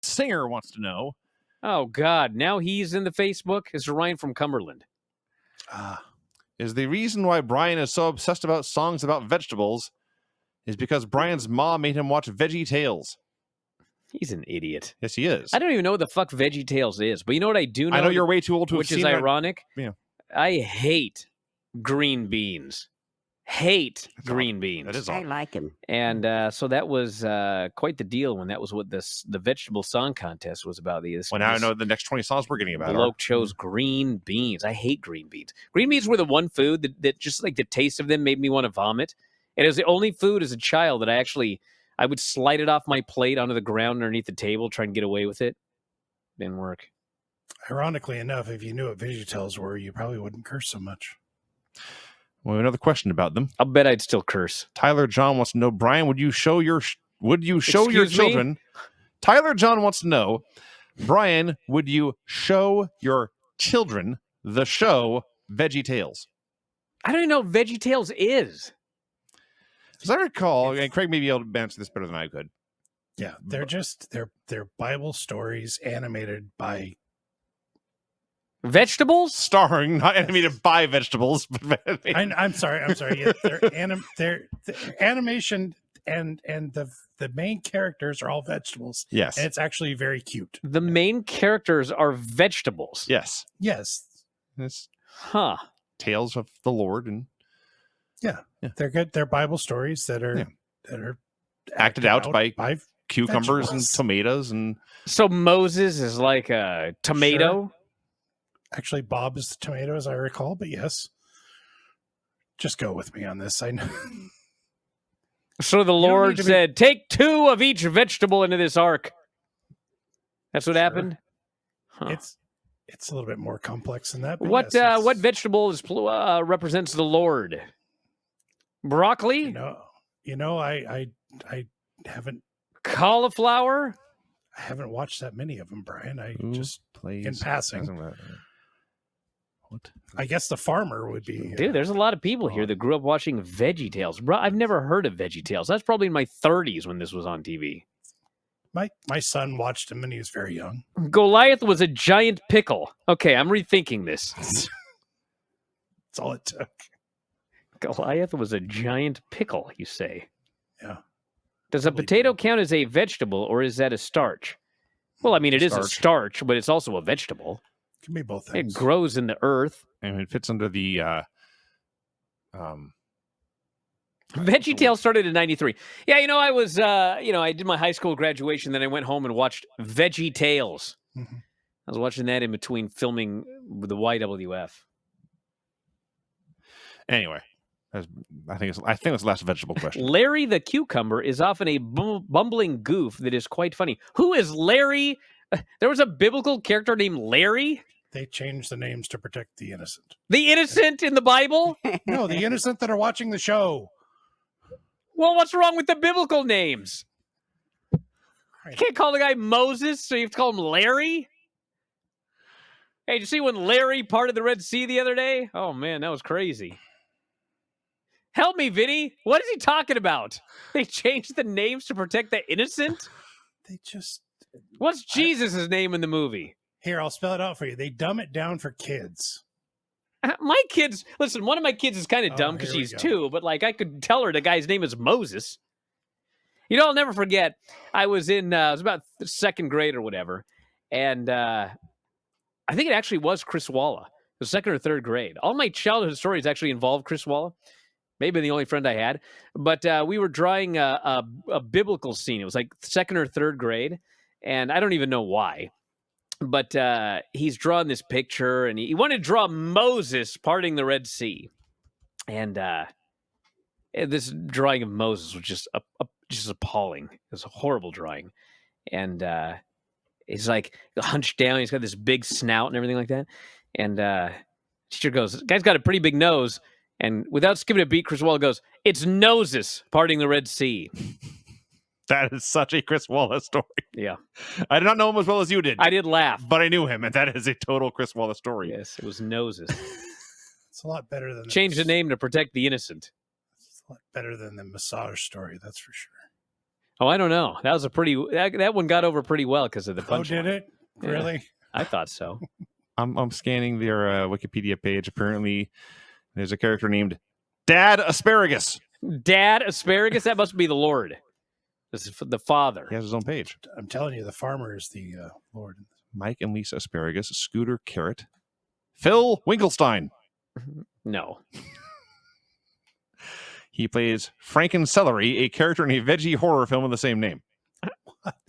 Singer wants to know. Oh, God. Now he's in the Facebook? It's Ryan from Cumberland. Is the reason why Bryan is so obsessed about songs about vegetables is because Bryan's mom made him watch veggietales. He's an idiot. Yes, he is. I don't even know what the fuck veggietales is, but you know what I do know? I know you're way too old to have which seen is that. ironic. Yeah. I hate green beans. Hate green beans. That is I awful. like him. And so that was quite the deal when that was what the vegetable song contest was about. Well, now I know the next 20 songs we're getting about. Bloke chose green beans. I hate green beans. Green beans were the one food that just like the taste of them made me want to vomit. And it was the only food as a child that I would slide it off my plate onto the ground underneath the table, try and get away with it. Didn't work. Ironically enough, if you knew what veggietales were, you probably wouldn't curse so much. Well, another question about them. I'll bet I'd still curse. Tyler John wants to know, Bryan, would you show your Excuse me? children? Tyler John wants to know, Bryan, would you show your children the show VeggieTales? I don't even know what VeggieTales is. As I recall, and Craig may be able to answer this better than I could. Yeah, they're Bible stories animated by Vegetables? Starring, not animated by vegetables, but I'm sorry. Yeah, they're animation and the main characters are all vegetables. Yes. And it's actually very cute. The main characters are vegetables. Yes. Yes. It's Huh. tales of the Lord and Yeah. They're good. They're Bible stories that are acted out by cucumbers and vegetables. tomatoes and So Moses is like a tomato? Actually, Bob is the tomato, as I recall, but yes. Just go with me on this. I know. So the don't Lord need to be- said, take 2 of each vegetable into this ark. That's what Sure. happened? Huh. It's a little bit more complex than that. But What yes, what vegetable represents the Lord? Broccoli? I haven't Cauliflower? I haven't watched that many of them, Brian. Who Just plays in passing. What? I guess the farmer would be. Dude, there's a lot of people here that grew up watching VeggieTales. Bro, I've never heard of VeggieTales. That's probably in my 30s when this was on TV. My son watched him when he was very young. Goliath was a giant pickle. Okay, I'm rethinking this. That's all it took. Goliath was a giant pickle, you say? Yeah. Does a potato count as a vegetable, or is that a starch? Well, I mean, it is a starch, but it's also a vegetable. Can be both It things. grows in the earth. And it fits under the VeggieTales started in 93. Yeah, I was, I did my high school graduation, then I went home and watched VeggieTales. Mhm. I was watching that in between filming the YWF. Anyway, I think it's the last vegetable question. Larry the cucumber is often a bumbling goof that is quite funny. Who is Larry? There was a biblical character named Larry? They changed the names to protect the innocent. The innocent in the Bible? No, the innocent that are watching the show. Well, what's wrong with the biblical names? You can't call the guy Moses, so you have to call him Larry? Hey, did you see when Larry parted the Red Sea the other day? Oh, man, that was crazy. Help me, Vinny. What is he talking about? They changed the names to protect the innocent? They just... What's Jesus' name in the movie? Here, I'll spell it out for you. They dumb it down for kids. My kids, listen, one of my kids is kind of dumb because here we she's go. 2, but I could tell her the guy's name is Moses. I'll never forget. I was it was about the 2nd grade or whatever, and I think it actually was Chris Walla. It was 2nd or 3rd grade. All my childhood stories actually involved Chris Walla. Maybe the only friend I had, but we were drawing a biblical scene. It was like 2nd or 3rd grade, and I don't even know why. But he's drawn this picture, and he wanted to draw Moses parting the Red Sea. And this drawing of Moses was just appalling. It was a horrible drawing. And he's like hunched down. He's got this big snout and everything like that. And teacher goes, "Guy's got a pretty big nose." And without skipping a beat, Chris Wallace goes, "It's noses parting the Red Sea." That is such a Chris Wallace story. Yeah. I did not know him as well as you did. I did laugh. But I knew him, and that is a total Chris Wallace story. Yes, it was noses. It's a lot better than... Change the name to protect the innocent. It's a lot better than the massage story, that's for sure. Oh, I don't know. That was a pretty that one got over pretty well because of the punchline. Oh, did it? Yeah. Really? I thought so. I'm scanning their Wikipedia page. Apparently, there's a character named Dad Asparagus. Dad Asparagus? That must be the Lord. This is the father. He has his own page. I'm telling you, the farmer is the Lord. Mike and Lisa Asparagus, Scooter Carrot, Phil Winkelstein. No. He plays Franken Celery, a character in a veggie horror film of the same name.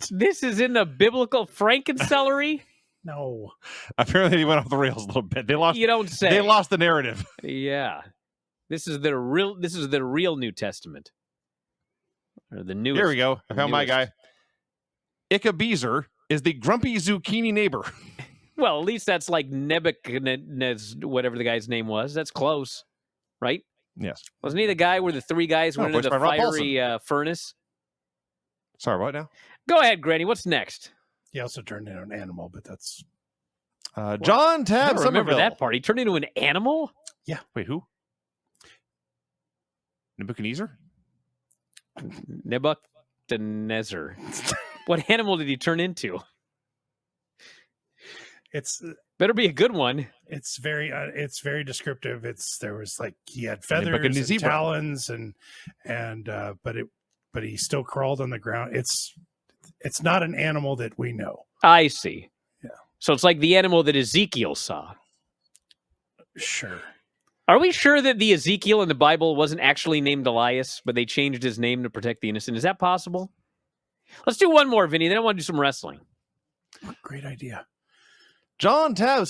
This is in the biblical Franken-celery? No. Apparently, they went off the rails a little bit. They lost. You don't say. They lost the narrative. Yeah. This is the real New Testament. Or the newest. Here we go. I the found my newest. guy. Ickabeezer is the grumpy zucchini neighbor. Well, at least that's like Nebuchadnezzar, whatever the guy's name was. That's close, right? Yes. Wasn't he the guy where the three guys went into voiced the by Rob fiery furnace? Sorry, what now? Go ahead, Granny. What's next? He also turned into an animal, but that's John I Tab don't remember Somerville. that part. He turned into an animal? Wait, who? Nebuchadnezzar? Nebuchadnezzar. What animal did he turn into? it's Better be a good one. it's very descriptive. There was like he had feathers Nebuchadnezzar. and talons but he still crawled on the ground. It's not an animal that we know. I see. Yeah. So it's like the animal that Ezekiel saw. Sure. Are we sure that the Ezekiel in the Bible wasn't actually named Elias, but they changed his name to protect the innocent? Is that possible? Let's do one more, Vinny. Then I want to do some wrestling. Great idea. John Tab